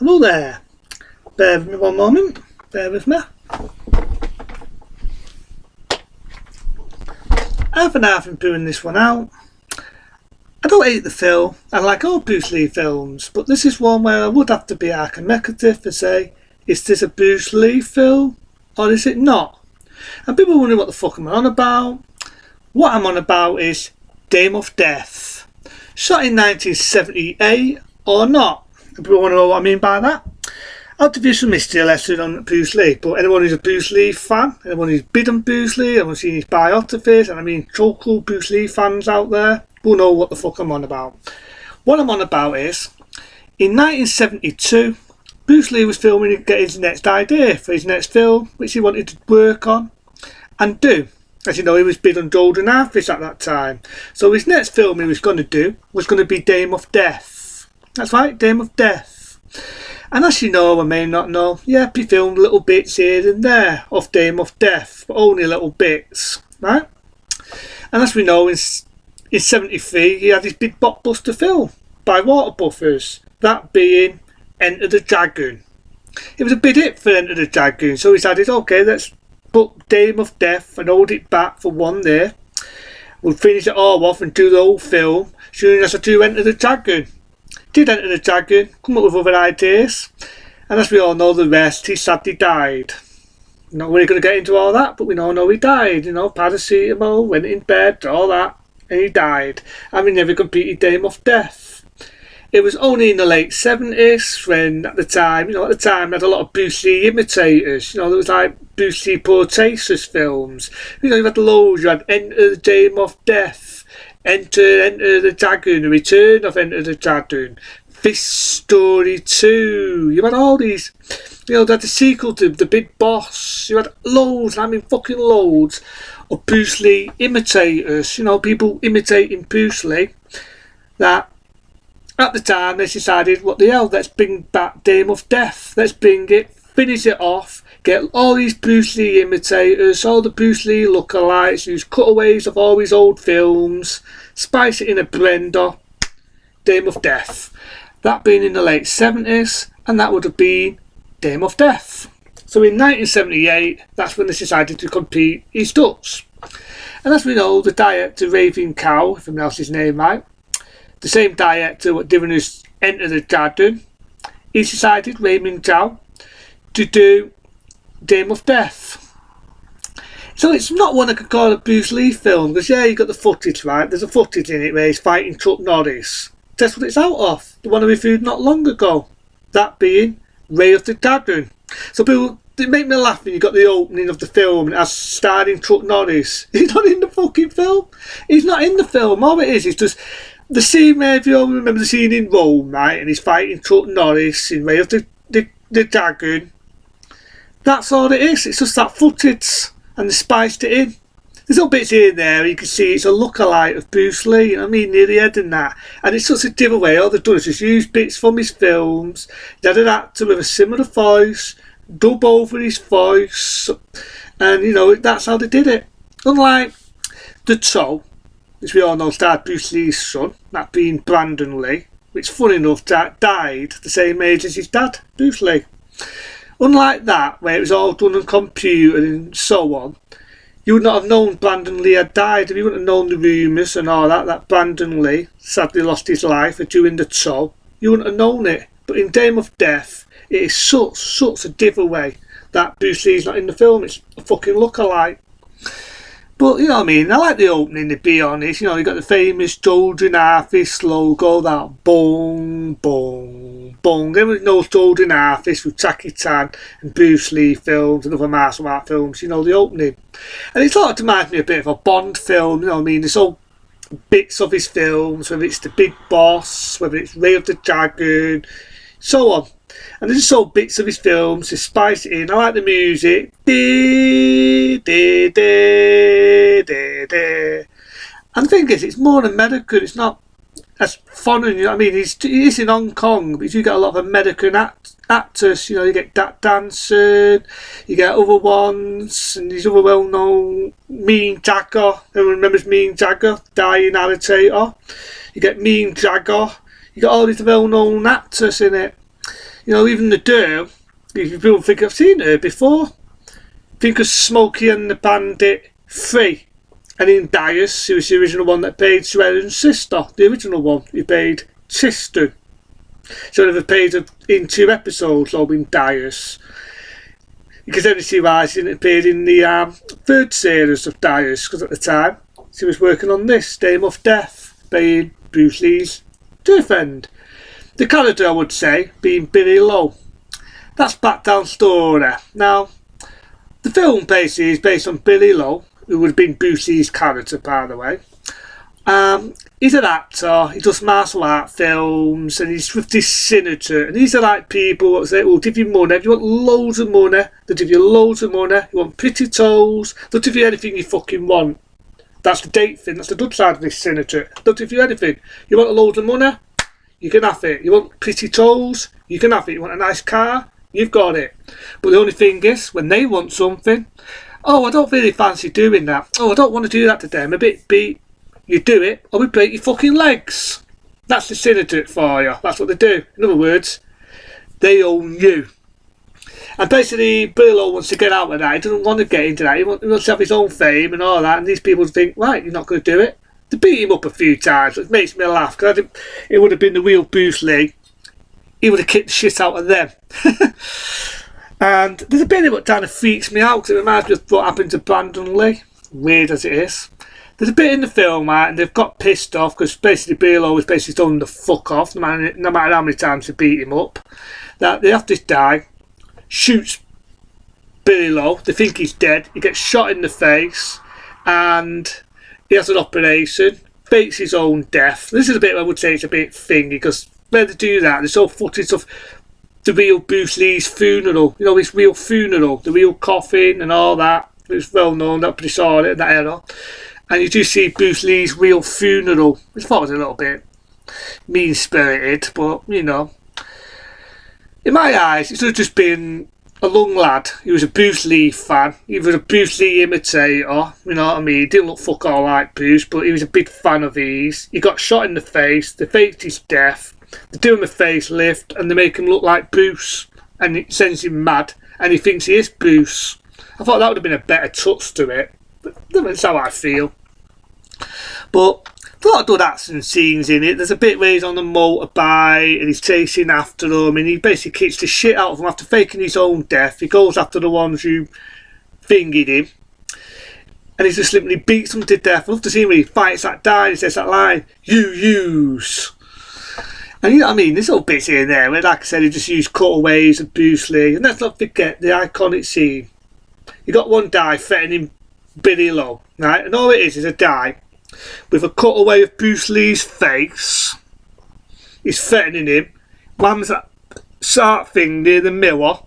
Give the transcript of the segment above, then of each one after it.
Hello there. Bear with me one moment. Bear with me. I've been doing this one out. I don't hate the film. I like all Bruce Lee films, but this is one where I would have to be argumentative and say, is this a Bruce Lee film or is it not? And people wonder what the fuck I'm on about. What I'm on about is Dame of Death. Shot in 1978 or not. And people want to know what I mean by that. I'll give you some history lesson on Bruce Lee, but anyone who's a Bruce Lee fan, anyone who's been on Bruce Lee, anyone who's seen his biographies, and I mean so-called Bruce Lee fans out there, will know what the fuck I'm on about. What I'm on about is, in 1972, Bruce Lee was filming to get his next idea for his next film, which he wanted to work on and do. As you know, he was big on Golden Harvest at that time. So his next film he was going to do was going to be Dame of Death. That's right, Dame of Death. And as you know, or may not know, yep, he filmed little bits here and there of Dame of Death, but only little bits, right? And as we know, in 73, he had his big blockbuster film by Water Buffers, that being Enter the Dragoon. It was a big hit for Enter the Dragoon, so he decided, okay, let's put Dame of Death and hold it back for one day. We'll finish it all off and do the whole film, soon as I do Enter the Dragoon. Did Enter the Dragoon, come up with other ideas, and as we all know the rest, he sadly died. Not really going to get into all that, but we all know he died, you know, paracetamol, went in bed, all that, and he died. And we never completed Dame of Death. It was only in the late 70s when at the time they had a lot of Bruce Lee imitators, you know, there was like Bruce Lee Portasus films, you know, you had loads, you had Enter the Dame of Death, Enter the Dragoon, The Return of Enter the Dragoon, Fist Story 2. You had all these, you know, they had the sequel to The Big Boss. You had loads, I mean fucking loads of Bruce Lee imitators, you know, people imitating Bruce Lee. That at the time they decided, what the hell, let's bring back Dame of Death. Let's bring it, finish it off. Get all these Bruce Lee imitators, all the Bruce Lee lookalikes, use cutaways of all his old films, spice it in a blender, Dame of Death. That being in the late 70s, and that would have been Dame of Death. So in 1978, that's when they decided to complete his ducks. And as we know, the director Raven Cow, if I pronounce his name right, the same director what given us Enter the Dragoon, he decided, Raven Cow, to do Dame of Death. So it's not one I could call a Bruce Lee film, because yeah, you got the footage, right? There's a footage in it where he's fighting Chuck Norris. That's what it's out of. The one I reviewed not long ago. That being Ray of the Dragoon. So people, it make me laugh when you got the opening of the film and it has starring Chuck Norris. He's not in the fucking film. He's not in the film. All it is just the scene where, if you all remember the scene in Rome, right? And he's fighting Chuck Norris in Ray of the Dragoon. That's all it is. It's just that footage, and they spiced it in. There's little bits here and there you can see it's a lookalike of Bruce Lee, you know what I mean, near the head and that. And it's such a giveaway. All they've done is just use bits from his films. They had an actor with a similar voice, dub over his voice, and you know, that's how they did it. Unlike The Toe, which we all know starred Bruce Lee's son, that being Brandon Lee, which funny enough died the same age as his dad, Bruce Lee. Unlike that, where it was all done on computer and so on, you would not have known Brandon Lee had died. If you wouldn't have known the rumours and all that Brandon Lee sadly lost his life during The Toe, you wouldn't have known it. But in Dame of Death, it is such a giveaway that Bruce Lee's not in the film. It's a fucking lookalike. But you know what I mean, I like the opening, to be honest. You know, you got the famous Golden Harvest logo, that bong, bong, bong. Everyone knows Golden Harvest with Jackie Chan and Bruce Lee films and other martial art films, you know, the opening. And it sort of reminds me a bit of a Bond film, you know what I mean? There's all bits of his films, whether it's The Big Boss, whether it's Ray of the Dragoon, so on. And there's just all bits of his films to spice it in. I like the music. And the thing is, it's more American. It's not as foreign, you know what I mean? He is in Hong Kong, but you get a lot of American actors. You know, you get Dat Danson, you get other ones, and these other well-known Mean Jagger. Everyone remembers Mean Jagger, dying alligator. You get Mean Jagger. You got all these well-known actors in it. You know, even the Doe, people think I've seen her before. Think of Smokey and the Bandit 3. And in Dias, who was the original one that played Sue Ellen's sister, the original one, who played Sister. So they've appeared in 2 episodes, or in Dias. You can only see why she didn't appear in the 3rd series of Dias, because at the time she was working on this, Dame of Death, being Bruce Lee's girlfriend. The character, I would say, being Billy Lowe. That's background story. Now, the film basically is based on Billy Lowe, who would have been Bruce Lee's character, by the way. He's an actor, he does martial art films, and he's with this senator, and these are like people that say, we'll give you money, if you want loads of money, they'll give you loads of money, you want pretty toes, they'll give you anything you fucking want. That's the date thing, that's the good side of this senator, they'll give you anything. You want a load of money, you can have it. You want pretty toes, you can have it. You want a nice car, you've got it. But the only thing is, when they want something, oh, I don't really fancy doing that, oh, I don't want to do that today, I'm a bit beat. You do it, or we break your fucking legs. That's the senator for you. That's what they do. In other words, they own you. And basically, Billy Lowe wants to get out of that. He doesn't want to get into that. He wants to have his own fame and all that. And these people think, right, you're not going to do it. They beat him up a few times. It makes me laugh, because it would have been the real Bruce Lee. He would have kicked the shit out of them. And there's a bit of it that kind of freaks me out, because it reminds me of what happened to Brandon Lee. Weird as it is. There's a bit in the film, right, and they've got pissed off because basically Billy Lowe was basically told them to fuck off, no matter how many times they beat him up. That they have this guy, shoots Billy Lowe, they think he's dead, he gets shot in the face, and he has an operation, fakes his own death. This is a bit, I would say, it's a bit thingy, because when they do that, there's all footage of the real Bruce Lee's funeral, you know, his real funeral, the real coffin and all that. It was well known, that pretty saw it in that era. And you do see Bruce Lee's real funeral, which I thought was a little bit mean-spirited, but, you know. In my eyes, he should have just been a young lad. He was a Bruce Lee fan. He was a Bruce Lee imitator, you know what I mean? He didn't look fuck all like Bruce, but he was a big fan of his. He got shot in the face, they faked his death, they do him a facelift, and they make him look like Bruce, and it sends him mad, and he thinks he is Bruce. I thought that would have been a better touch to it. But that's how I feel. But a lot of good action scenes in it. There's a bit where he's on the motorbike and he's chasing after them, and he basically kicks the shit out of them after faking his own death. He goes after the ones who fingered him, and he just simply beats them to death. I love to see when he fights that guy and he says that line, "You use." And you know what I mean, there's little bits here and there where, like I said, he just used cutaways of Bruce Lee. And let's not forget the iconic scene. You got one guy threatening Billy Lowe, right? And all it is a guy with a cutaway of Bruce Lee's face. He's threatening him. Wham's that sharp thing near the mirror,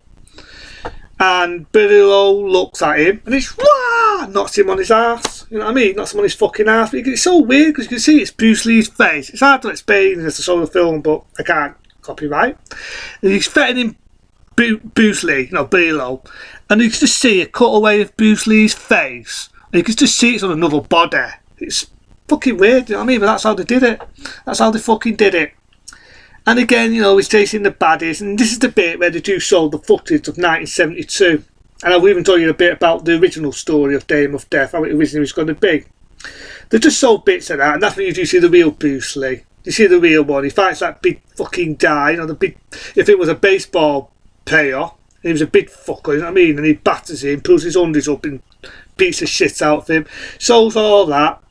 and Billy Lowe looks at him and he's wah, knocks him on his ass. You know what I mean? Knocks him on his fucking ass. But it's so weird because you can see it's Bruce Lee's face. It's hard to explain as I saw the film, but I can't copyright. And he's threatening Bruce Lee, you know, Billy Lowe, and you can just see a cutaway of Bruce Lee's face, and you can just see it's on another body. It's fucking weird, you know what I mean? But that's how they did it. That's how they fucking did it. And again, you know, he's chasing the baddies, and this is the bit where they do show the footage of 1972. And I've even told you a bit about the original story of Dame of Death, how it originally was going to be. They just show bits of that, and that's when you do see the real Bruce Lee. You see the real one. He fights that big fucking guy, you know, the big. If it was a baseball player, and he was a big fucker, you know what I mean? And he batters him, pulls his undies up, and beats the shit out of him. Shows all that.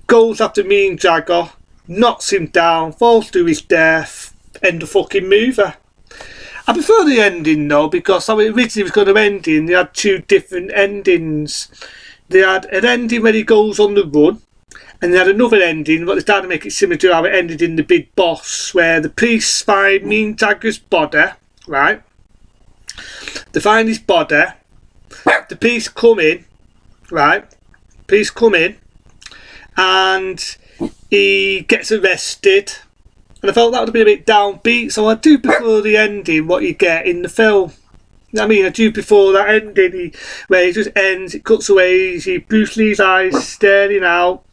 Goes after Mean Jagger, knocks him down, falls to his death, end the fucking movie. I prefer the ending though, because how it originally was going to end in, they had 2 different endings. They had an ending where he goes on the run, and they had another ending, but they tried to make it similar to how it ended in The Big Boss, where the priests find Mean Jagger's body, right? They find his body, the priests come in, right? Priests come in, and he gets arrested, and I felt that would have been a bit downbeat, so I do prefer the ending what you get in the film. I mean, I do prefer that ending where it just ends, it cuts away, you see Bruce Lee's eyes staring out,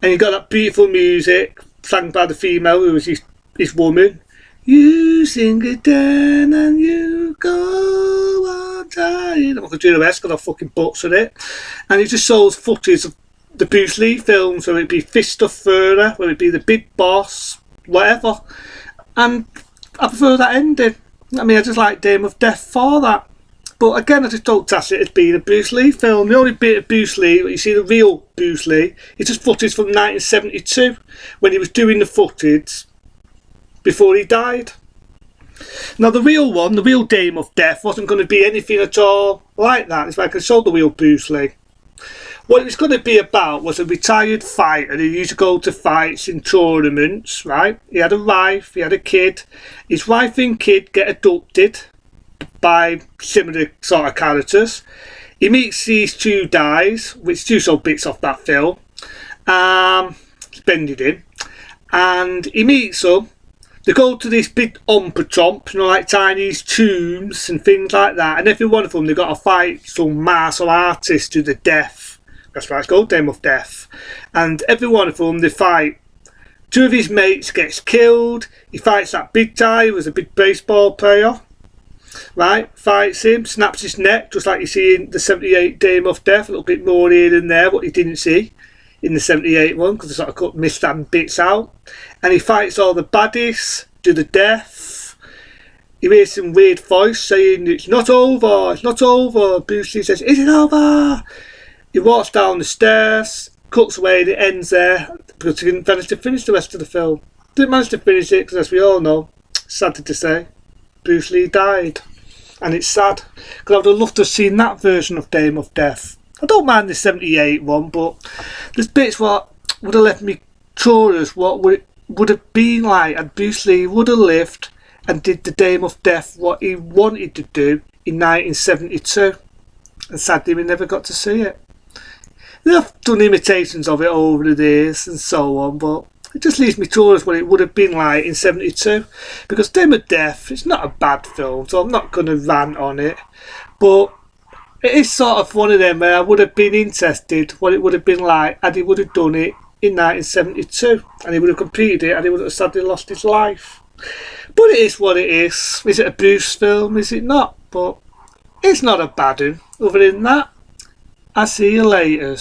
and you got that beautiful music sang by the female who was his woman. You sing it down and you go on dying. I'm not going to do the rest because I fucking butchered it. And it just shows footage of the Bruce Lee films, whether it be Fist of Fury, whether it be The Big Boss, whatever. And I prefer that ending. I mean, I just like Dame of Death for that. But again, I just don't class it as being a Bruce Lee film. The only bit of Bruce Lee, you see the real Bruce Lee, is just footage from 1972, when he was doing the footage before he died. Now the real one, the real Dame of Death, wasn't going to be anything at all like that. It's like I showed the real Bruce Lee. What it was going to be about was a retired fighter who used to go to fights in tournaments, right? He had a wife, he had a kid. His wife and kid get abducted by similar sort of characters. He meets these two guys, which do some bits off that film, blended in, and he meets them. They go to this big Ompa-Chomp, you know, like Chinese tombs and things like that, and every one of them they've got to fight some martial artist to the death. That's why it's called Dame of Death. And every one of them they fight. Two of his mates gets killed. He fights that big guy who was a big baseball player. Right, fights him, snaps his neck, just like you see in the 78 Dame of Death, a little bit more here and there, what you didn't see in the 78 one, because they sort of cut missed them bits out. And he fights all the baddies to the death. He hears some weird voice saying, "It's not over, it's not over." Bruce Lee says, "Is it over?" He walks down the stairs, cuts away, and it ends there, because he didn't manage to finish the rest of the film. Didn't manage to finish it, because as we all know, sad to say, Bruce Lee died. And it's sad, because I would have loved to have seen that version of Dame of Death. I don't mind the 78 one, but there's bits what would have left me curious what would have been like had Bruce Lee would have lived and did the Dame of Death what he wanted to do in 1972. And sadly we never got to see it. They've done imitations of it over the years and so on, but it just leaves me curious what it would have been like in 72. Because Dame of Death, it's not a bad film, so I'm not going to rant on it. But it is sort of one of them where I would have been interested what it would have been like had he would have done it in 1972. And he would have completed it and he would have sadly lost his life. But it is what it is. Is it a Bruce film? Is it not? But it's not a bad one. Other than that, I'll see you later.